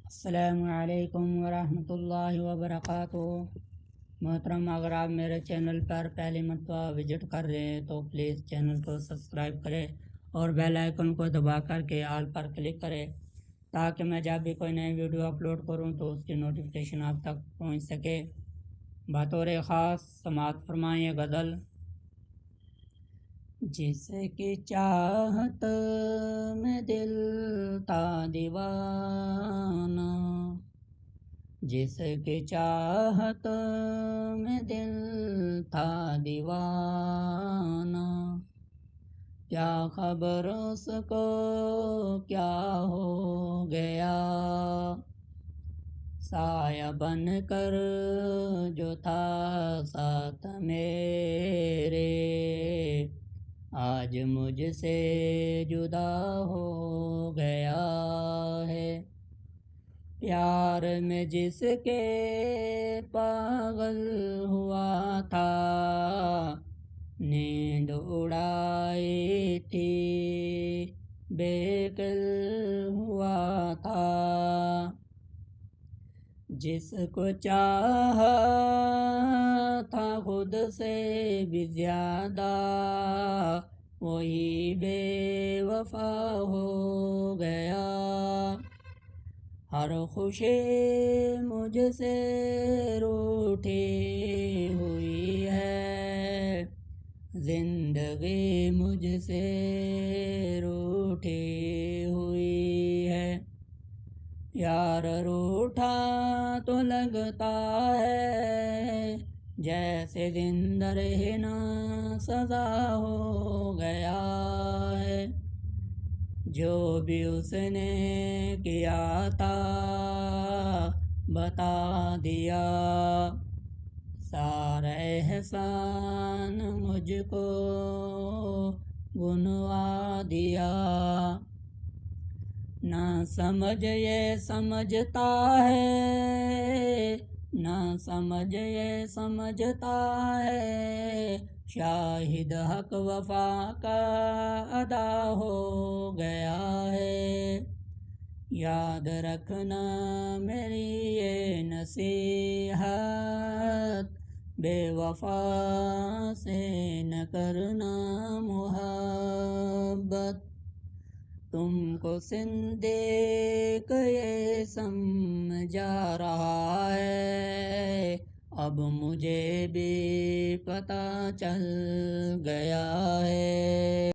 السلام علیکم ورحمۃ اللہ وبرکاتہ۔ محترم، اگر آپ میرے چینل پر پہلی مرتبہ وزٹ کر رہے ہیں تو پلیز چینل کو سبسکرائب کریں اور بیل آئیکن کو دبا کر کے آل پر کلک کریں تاکہ میں جب بھی کوئی نئی ویڈیو اپلوڈ کروں تو اس کی نوٹیفیکیشن آپ تک پہنچ سکے۔ بطور خاص سماعت فرمائیں غزل۔ جس کی چاہت میں دل تھا دیوانہ، جس کی چاہت میں دل تھا دیوانہ، کیا خبر اس کو کیا ہو گیا، سایہ بن کر جو تھا ساتھ میرے، آج مجھ سے جدا ہو گیا ہے۔ پیار میں جس کے پاگل ہوا تھا، نیند اڑائی تھی بے قل ہوا تھا، جس کو چاہا تھا خود سے بھی زیادہ، وہی بے وفا ہو گیا۔ ہر خوشی مجھ سے روٹھی ہوئی ہے، زندگی مجھ سے روٹھی ہوئی ہے۔ یار روٹھا تو لگتا ہے جیسے زندہ رہنا سزا ہو گیا ہے، جو بھی اس نے کیا تھا بتا دیا، سارا احسان مجھ کو گنوا دیا۔ نہ سمجھ یہ سمجھتا ہے، نہ سمجھ یہ سمجھتا ہے، شاہد حق وفا کا ادا ہو گیا ہے۔ یاد رکھنا میری یہ نصیحت، بے وفا سے نہ کرنا محبت، تم کو صدیق یہ سمجھا رہا ہے، اب مجھے بھی پتہ چل گیا ہے۔